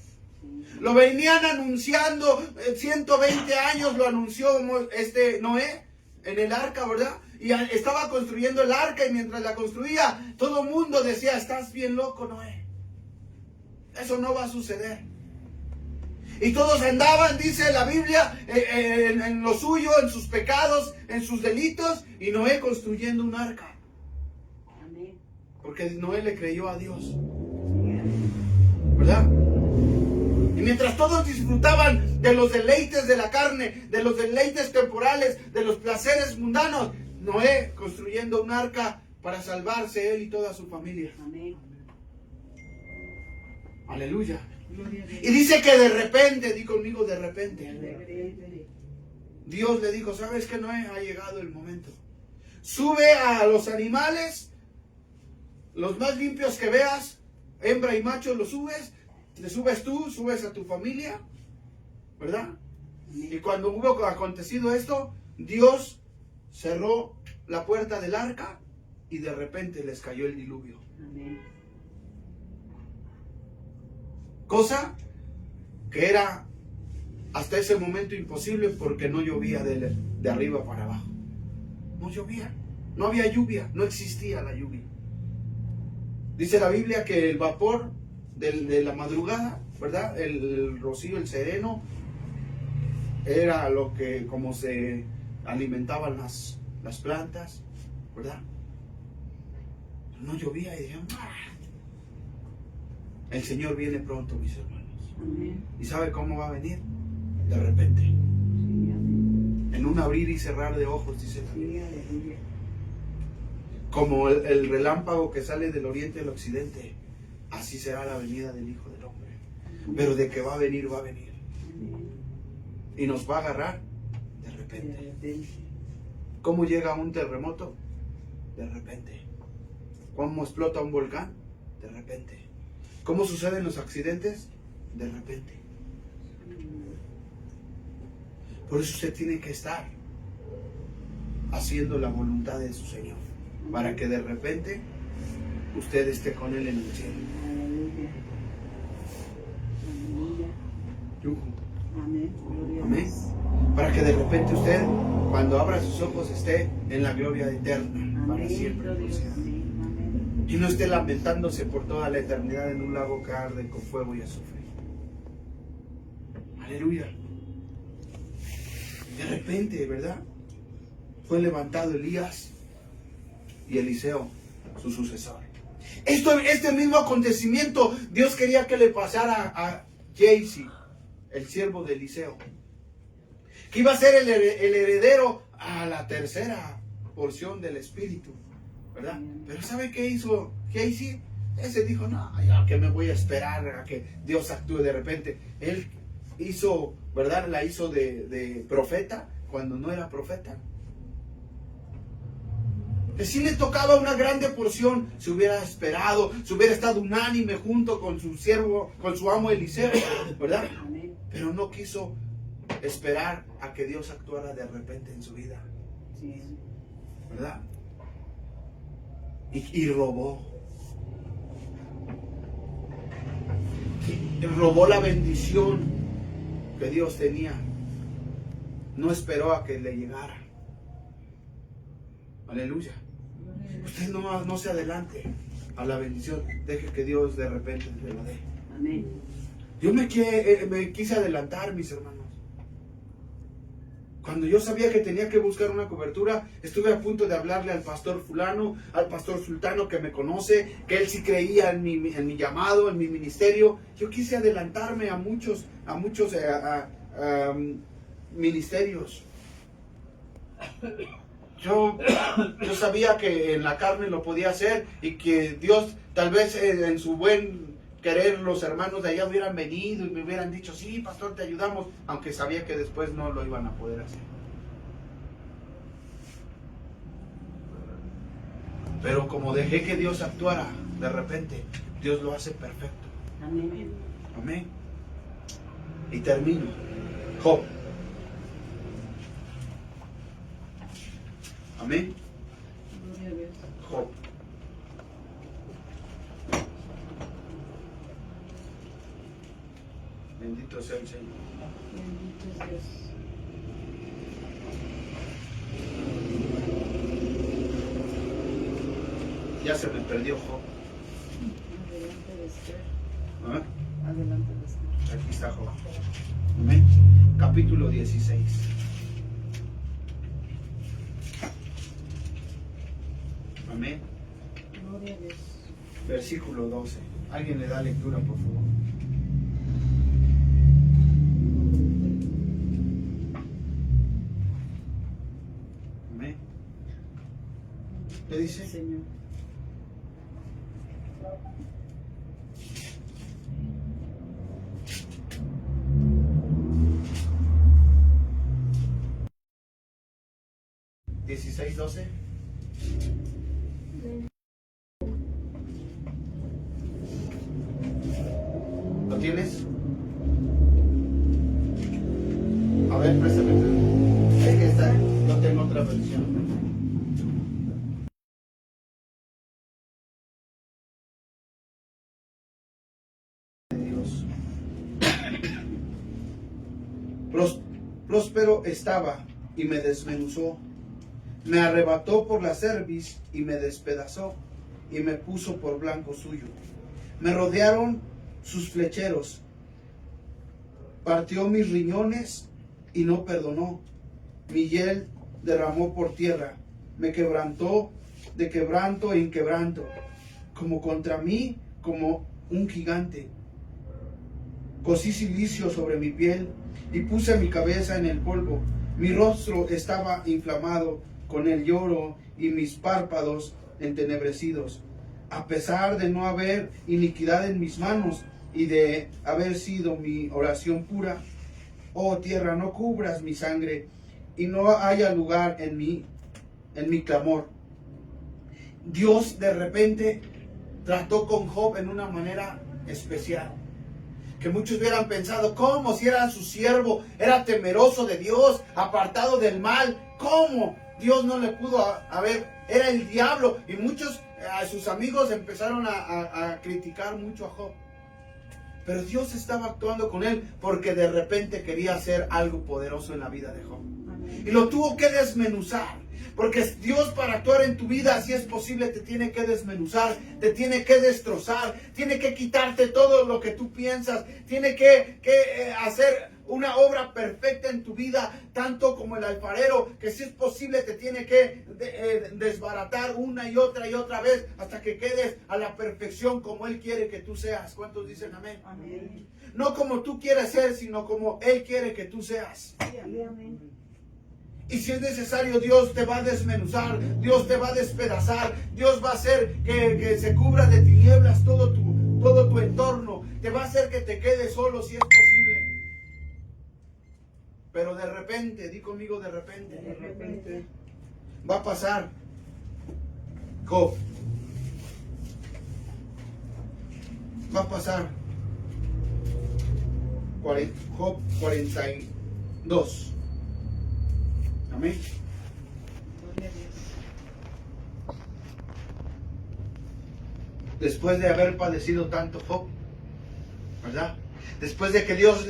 Lo venían anunciando, 120 años lo anunció Noé en el arca, ¿verdad? Y estaba construyendo el arca, y mientras la construía, todo el mundo decía: estás bien loco, Noé. Eso no va a suceder. Y todos andaban, dice la Biblia, en lo suyo, en sus pecados, en sus delitos, y Noé construyendo un arca. Amén. Porque Noé le creyó a Dios, ¿verdad? Y mientras todos disfrutaban de los deleites de la carne, de los deleites temporales, de los placeres mundanos, Noé construyendo un arca para salvarse él y toda su familia. Amén. Aleluya. Gloria a Dios. Y dice que de repente, di conmigo, de repente, Amén. Dios le dijo: ¿sabes qué, Noé? Ha llegado el momento. Sube a los animales, los más limpios que veas, hembra y macho, los subes. Te subes tú, subes a tu familia, ¿verdad? Y cuando hubo acontecido esto, Dios cerró la puerta del arca y de repente les cayó el diluvio. Amén. Cosa que era hasta ese momento imposible, porque no llovía de arriba para abajo. No llovía, no había lluvia, no existía la lluvia. Dice la Biblia que el vapor de la madrugada, ¿verdad? El rocío, el sereno, era lo que, como se alimentaban las plantas, ¿verdad? No llovía y dijeron: el Señor viene pronto, mis hermanos. Amén. ¿Y sabe cómo va a venir? De repente. Sí, amén. En un abrir y cerrar de ojos, dice la Biblia. Sí, aleluya. Como el relámpago que sale del oriente al occidente, así será la venida del Hijo del Hombre. Pero de que va a venir, va a venir. Amén. Y nos va a agarrar de De repente. repente. ¿Cómo llega un terremoto? De repente. ¿Cómo explota un volcán? De repente. ¿Cómo suceden los accidentes? De repente. Por eso usted tiene que estar haciendo la voluntad de su Señor, para que de repente usted esté con Él en el cielo. Aleluya. Aleluya. Yujú. Amén. Gloria a Amén. Dios. para que de repente usted, cuando abra sus ojos, esté en la gloria eterna para siempre. Gloria a Dios, sí, amén. Y no esté lamentándose por toda la eternidad en un lago que arde con fuego y azufre. Aleluya. De repente, ¿verdad? Fue levantado Elías y Eliseo, su sucesor. Este mismo acontecimiento Dios quería que le pasara a Gehazi, el siervo de Eliseo, que iba a ser el heredero a la tercera porción del Espíritu, ¿verdad? Pero ¿sabe qué hizo Gehazi? Ese dijo, no, ya que me voy a esperar a que Dios actúe de repente. Él hizo, ¿verdad? La hizo de profeta cuando no era profeta. Que si le tocaba una grande porción, se hubiera esperado, se hubiera estado unánime junto con su siervo, con su amo Eliseo, ¿verdad? Pero no quiso esperar a que Dios actuara de repente en su vida, ¿verdad? Y robó. Y robó la bendición que Dios tenía. No esperó a que le llegara. Aleluya. Usted no se adelante a la bendición. Deje que Dios de repente le la dé. Amén. Yo me quise adelantar, mis hermanos. Cuando yo sabía que tenía que buscar una cobertura, estuve a punto de hablarle al pastor fulano, al pastor sultano que me conoce, que él sí creía en mi llamado, en mi ministerio. Yo quise adelantarme a muchos ministerios. Yo sabía que en la carne lo podía hacer y que Dios, tal vez en su buen querer, los hermanos de allá hubieran venido y me hubieran dicho, sí, pastor, te ayudamos, aunque sabía que después no lo iban a poder hacer. Pero como dejé que Dios actuara, de repente, Dios lo hace perfecto. Amén. Amén. Y termino. Job. Amén. Gloria a Dios. Job. Bendito sea el Señor. Bendito es Dios. Ya se me perdió Job. Adelante de Esther. ¿Ah? Adelante de Esther. Aquí está Job. Amén. Capítulo 16. Amén. Gloria a Dios. Versículo 12. ¿Alguien le da lectura, por favor? Amén. ¿Qué dice? Señor. ¿16:12? ¿Lo tienes? A ver, préstame. Es que esta, yo tengo otra versión. Dios. Próspero estaba y me desmenuzó. Me arrebató por la cerviz y me despedazó y me puso por blanco suyo. Me rodearon sus flecheros. Partió mis riñones y no perdonó. Mi hiel derramó por tierra. Me quebrantó de quebranto en quebranto. Como contra mí, como un gigante. Cosí silicio sobre mi piel y puse mi cabeza en el polvo. Mi rostro estaba inflamado con el lloro y mis párpados entenebrecidos. A pesar de no haber iniquidad en mis manos y de haber sido mi oración pura, oh tierra, no cubras mi sangre y no haya lugar en mi clamor. Dios de repente trató con Job en una manera especial. Que muchos hubieran pensado, ¿cómo? Si era su siervo, era temeroso de Dios, apartado del mal, ¿cómo? Dios no le pudo haber, era el diablo. Y muchos, sus amigos empezaron a criticar mucho a Job. Pero Dios estaba actuando con él porque de repente quería hacer algo poderoso en la vida de Job. Y lo tuvo que desmenuzar. Porque Dios, para actuar en tu vida, si es posible, te tiene que desmenuzar, te tiene que destrozar, tiene que quitarte todo lo que tú piensas, tiene que hacer una obra perfecta en tu vida, tanto como el alfarero, que si es posible te tiene que desbaratar una y otra vez hasta que quedes a la perfección como Él quiere que tú seas. ¿Cuántos dicen amén? Amén. No como tú quieres ser, sino como Él quiere que tú seas. Amén. Y si es necesario, Dios te va a desmenuzar, Dios te va a despedazar, Dios va a hacer que se cubra de tinieblas todo tu entorno, te va a hacer que te quedes solo si es posible. Pero de repente, di conmigo de repente, va a pasar. Job, va a pasar. Job 42. Amén. Gloria a Dios. Después de haber padecido tanto Job, ¿verdad? Después de que Dios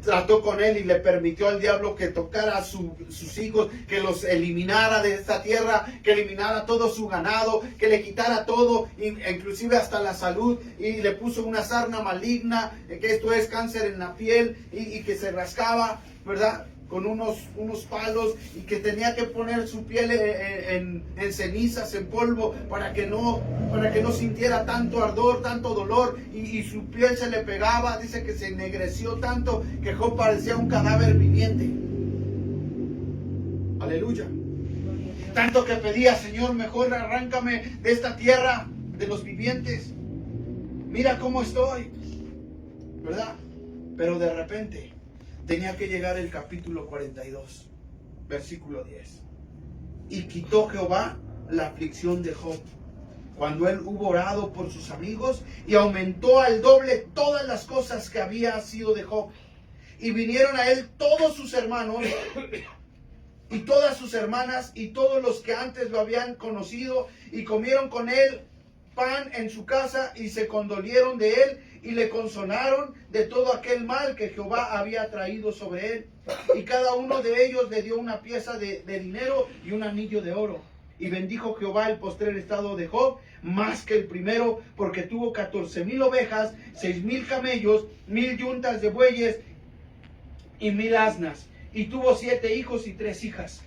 trató con él y le permitió al diablo que tocara a sus hijos, que los eliminara de esta tierra, que eliminara todo su ganado, que le quitara todo, inclusive hasta la salud, y le puso una sarna maligna, que esto es cáncer en la piel, y que se rascaba, ¿verdad?, con unos palos, y que tenía que poner su piel en cenizas, en polvo, para que no sintiera tanto ardor, tanto dolor, y su piel se le pegaba. Dice que se ennegreció tanto que Job parecía un cadáver viviente. Aleluya. Tanto que pedía: Señor, mejor arráncame de esta tierra de los vivientes. Mira cómo estoy, ¿verdad? Pero de repente tenía que llegar el capítulo 42, versículo 10. Y quitó Jehová la aflicción de Job, cuando él hubo orado por sus amigos, y aumentó al doble todas las cosas que había sido de Job. Y vinieron a él todos sus hermanos y todas sus hermanas y todos los que antes lo habían conocido, y comieron con él pan en su casa, y se condolieron de él y le consolaron de todo aquel mal que Jehová había traído sobre él. Y cada uno de ellos le dio una pieza de dinero y un anillo de oro. Y bendijo Jehová el postrer estado de Job más que el primero, porque tuvo 14,000 ovejas, 6,000 camellos, 1,000 yuntas de bueyes y 1,000 asnas. Y tuvo 7 hijos y 3 hijas.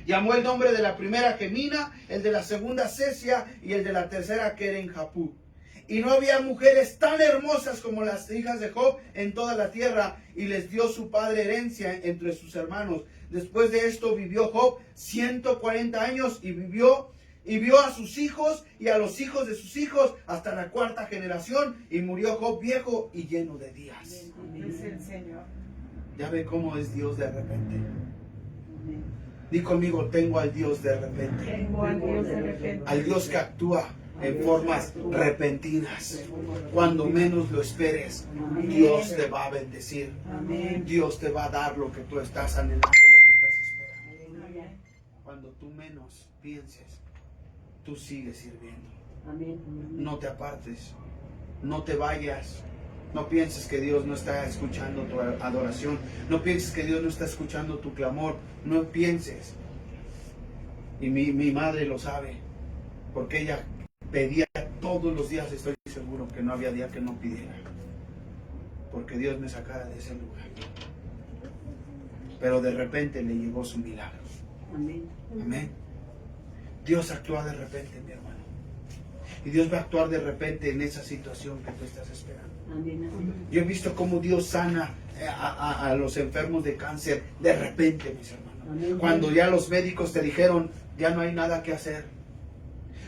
Llamó el nombre de la primera Gemina, el de la segunda Cesia, y el de la tercera Keren-Japú. Y no había mujeres tan hermosas como las hijas de Job en toda la tierra, y les dio su padre herencia entre sus hermanos. Después de esto vivió Job 140 años, y vio a sus hijos y a los hijos de sus hijos hasta la 4ª generación, y murió Job viejo y lleno de días. Es el Señor. Ya ve cómo es Dios de repente. Amén. Di conmigo: tengo al Dios de repente. Tengo al Dios de repente. Al Dios que actúa en formas repentinas. Cuando menos lo esperes, Dios te va a bendecir. Amén. Dios te va a dar lo que tú estás anhelando, lo que estás esperando. Amén. Cuando tú menos pienses, tú sigues sirviendo. Amén. No te apartes, no te vayas. No pienses que Dios no está escuchando tu adoración. No pienses que Dios no está escuchando tu clamor. No pienses. Y mi madre lo sabe, porque ella pedía todos los días. Estoy seguro que no había día que no pidiera, porque Dios me sacara de ese lugar. Pero de repente le llegó su milagro. Amén. Amén. Dios actúa de repente, mi hermano. Y Dios va a actuar de repente en esa situación que tú estás esperando. Amén. Yo he visto cómo Dios sana a los enfermos de cáncer de repente, mis hermanos. Amén. Cuando ya los médicos te dijeron: ya no hay nada que hacer.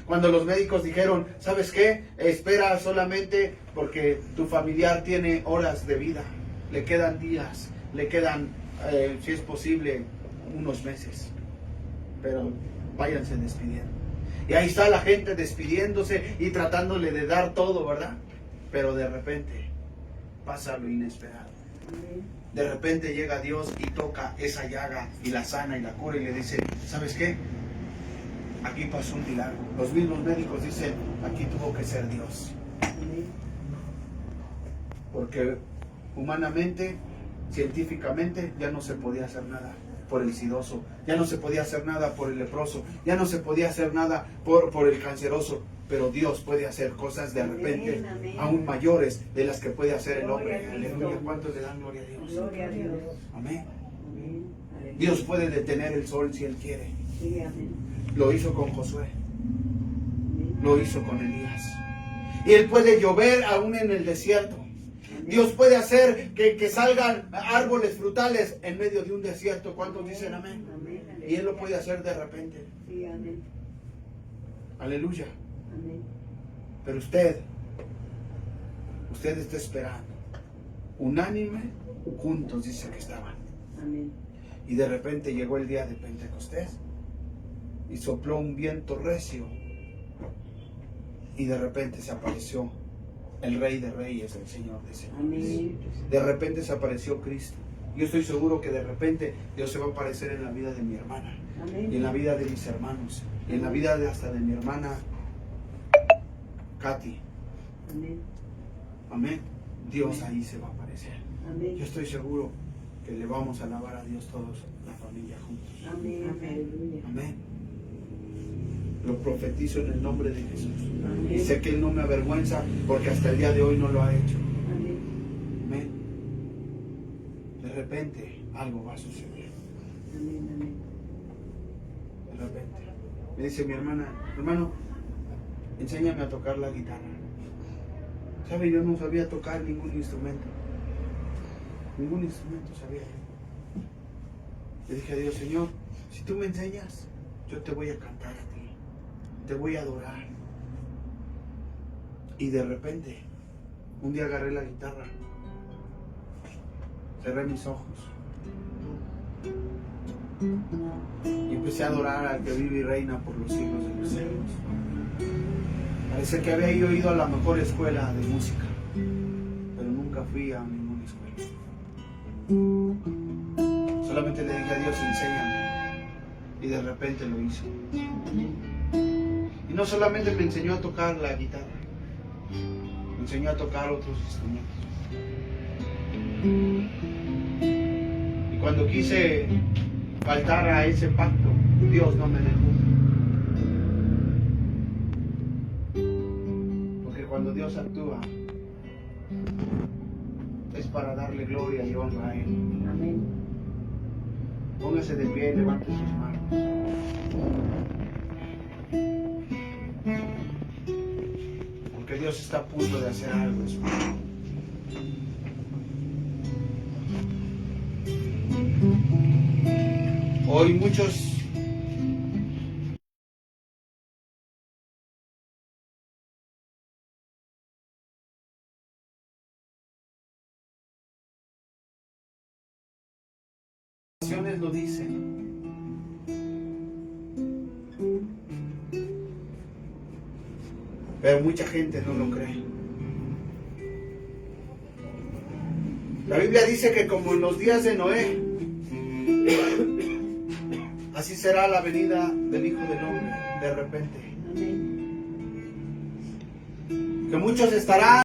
Cuando los médicos dijeron: ¿sabes qué? Espera solamente porque tu familiar tiene horas de vida. Le quedan días, le quedan, si es posible, unos meses. Pero váyanse despidiendo. Y ahí está la gente despidiéndose y tratándole de dar todo, ¿verdad? Pero de repente pasa lo inesperado. De repente llega Dios y toca esa llaga y la sana y la cura y le dice: ¿sabes qué? Aquí pasó un milagro. Los mismos médicos dicen: aquí tuvo que ser Dios. Porque humanamente, científicamente, ya no se podía hacer nada por el sidoso, ya no se podía hacer nada por el leproso, ya no se podía hacer nada por el canceroso, pero Dios puede hacer cosas de repente aún mayores de las que puede hacer el hombre. Aleluya. ¿Cuántos le dan gloria a Dios? Gloria a Dios. Amén. Amén. Aleluya. Dios puede detener el sol si Él quiere. Sí, amén. Lo hizo con Josué, Amén. lo hizo con Elías. Y Él puede llover aún en el desierto. Dios puede hacer que salgan árboles frutales en medio de un desierto. ¿Cuántos dicen amén? Amén. Y Él lo puede hacer de repente. Sí, amén. Aleluya. Amén. Pero usted está esperando. Unánime, juntos dice que estaban. Amén. Y de repente llegó el día de Pentecostés y sopló un viento recio. Y de repente se apareció el Rey de Reyes, el Señor de Señores. Amén. De repente se apareció Cristo. Yo estoy seguro que de repente Dios se va a aparecer en la vida de mi hermana. Amén. Y en la vida de mis hermanos. Y en la vida hasta de mi hermana Katy. Amén. Amén. Dios ahí se va a aparecer. Amén. Yo estoy seguro que le vamos a alabar a Dios todos, la familia juntos. Amén. Aleluya. Amén. Lo profetizo en el nombre de Jesús. Amén. Y sé que Él no me avergüenza porque hasta el día de hoy no lo ha hecho. Amén. Amén. De repente algo va a suceder. Amén. Amén. De repente. Me dice mi hermana, hermano, enséñame a tocar la guitarra. ¿Sabe? Yo no sabía tocar ningún instrumento. Ningún instrumento sabía. Le dije a Dios, Señor, si tú me enseñas, yo te voy a cantar a ti. Te voy a adorar. Y de repente, un día agarré la guitarra. Cerré mis ojos. Y empecé a adorar al que vive y reina por los siglos de los siglos. Parece que había ido a la mejor escuela de música, pero nunca fui a ninguna escuela. Solamente le dije a Dios, enséñame. Y de repente lo hizo. Y no solamente me enseñó a tocar la guitarra, me enseñó a tocar otros instrumentos. Y cuando quise faltar a ese pacto, Dios no me dejó. Porque cuando Dios actúa, es para darle gloria y honra a Él. Amén. Póngase de pie y levante sus manos. Porque Dios está a punto de hacer algo en su vida. Hoy muchos lo dicen. Pero mucha gente no lo cree. La Biblia dice que como en los días de Noé, así será la venida del Hijo del Hombre de repente. Amén. Que muchos estarán